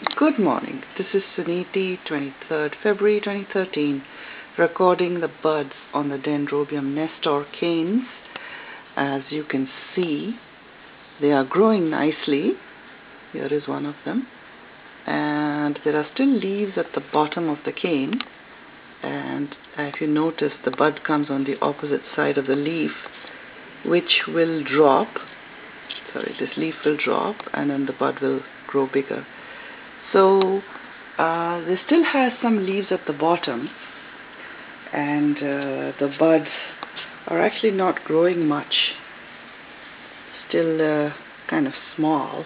Good morning. This is Suniti, 23rd February 2013, recording the buds on the Dendrobium Nestor canes. As you can see, they are growing nicely. Here is one of them. And there are still leaves at the bottom of the cane. And if you notice, the bud comes on the opposite side of the leaf, which will drop. This leaf will drop and then the bud will grow bigger. So there still has some leaves at the bottom, and the buds are actually not growing much, still kind of small,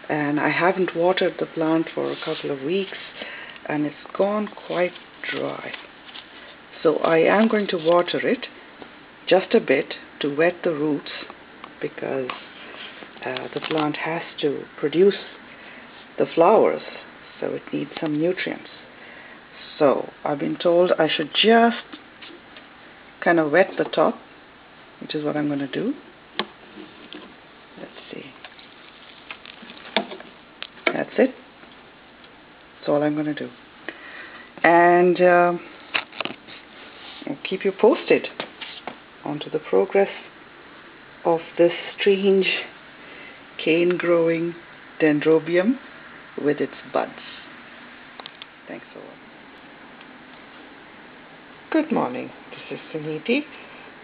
and I haven't watered the plant for a couple of weeks and it's gone quite dry. So I am going to water it just a bit to wet the roots, because the plant has to produce the flowers, so it needs some nutrients. So I've been told I should just kind of wet the top, which is what I'm going to do. Let's see. That's it. That's all I'm going to do. And I'll keep you posted onto the progress of this strange cane growing dendrobium with its buds. Thanks a lot. Good morning, this is Suniti,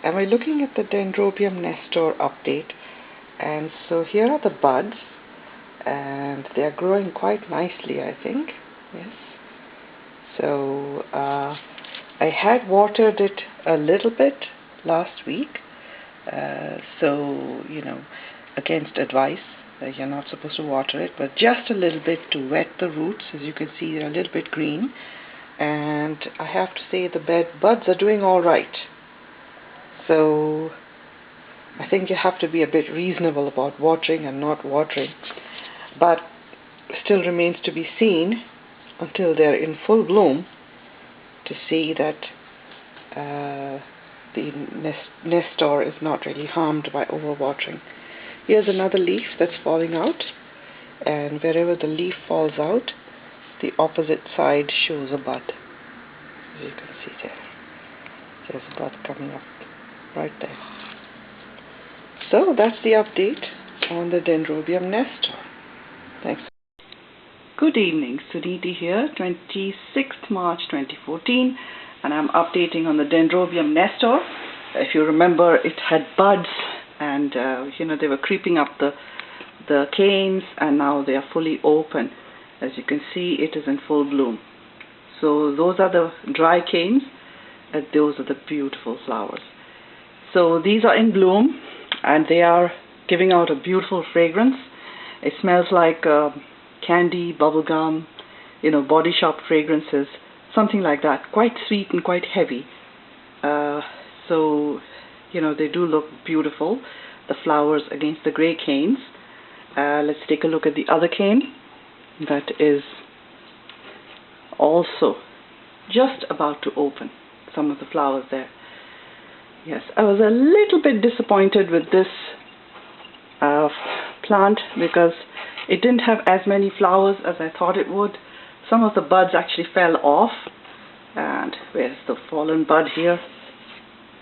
and we're looking at the Dendrobium Nestor update. And so here are the buds, and they are growing quite nicely, I think. Yes. So I had watered it a little bit last week, so against advice. You're not supposed to water it, but just a little bit to wet the roots. As you can see, they're a little bit green, and I have to say the buds are doing all right. So I think you have to be a bit reasonable about watering and not watering, but still remains to be seen until they're in full bloom to see that the Nestor is not really harmed by overwatering. Here's another leaf that's falling out, and wherever the leaf falls out, the opposite side shows a bud. As you can see there's a bud coming up right there. So that's the update on the Dendrobium Nestor. Thanks. Good evening, Suniti here, 26th March 2014, and I'm updating on the Dendrobium Nestor. If you remember, it had buds, and they were creeping up the canes, and now they are fully open. As you can see, it is in full bloom. So those are the dry canes, and those are the beautiful flowers. So these are in bloom, and they are giving out a beautiful fragrance. It smells like candy, bubblegum, body shop fragrances, something like that. Quite sweet and quite heavy. So they do look beautiful, the flowers against the gray canes. Let's take a look at the other cane that is also just about to open. Some of the flowers there. Yes, I was a little bit disappointed with this plant because it didn't have as many flowers as I thought it would. Some of the buds actually fell off. And where's the fallen bud here?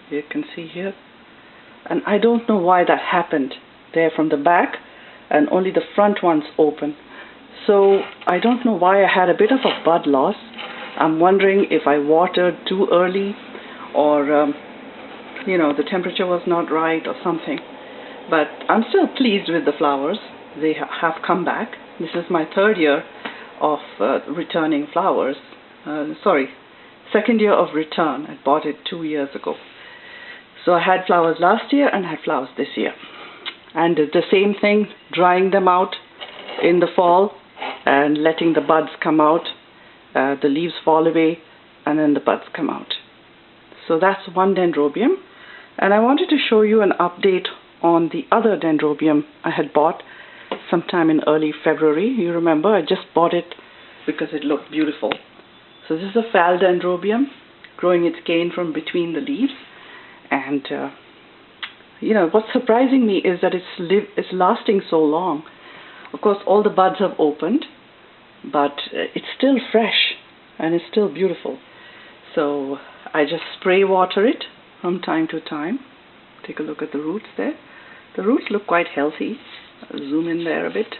You can see here. And I don't know why that happened there from the back, and only the front one's open. So I don't know why I had a bit of a bud loss. I'm wondering if I watered too early, or the temperature was not right or something. But I'm still pleased with the flowers. They have come back. This is my third year of returning flowers. Second year of return. I bought it 2 years ago. So I had flowers last year and had flowers this year. And the same thing, drying them out in the fall and letting the buds come out. The leaves fall away and then the buds come out. So that's one dendrobium. And I wanted to show you an update on the other dendrobium I had bought sometime in early February. You remember, I just bought it because it looked beautiful. So this is a fall dendrobium growing its cane from between the leaves. And what's surprising me is that it's lasting so long. Of course, all the buds have opened, but it's still fresh and it's still beautiful. So I just spray water it from time to time. Take a look at the roots there. The roots look quite healthy. I'll zoom in there a bit.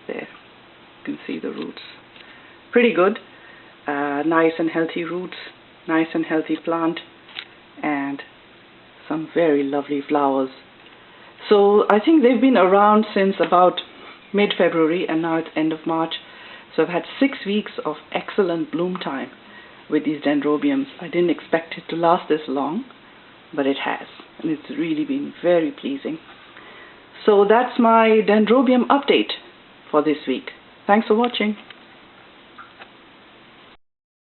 There, you can see the roots. Pretty good. Nice and healthy roots, nice and healthy plant, and some very lovely flowers. So I think they've been around since about mid-February, and now it's end of March. So I've had 6 weeks of excellent bloom time with these dendrobiums. I didn't expect it to last this long, but it has, and it's really been very pleasing. So that's my dendrobium update for this week. Thanks for watching.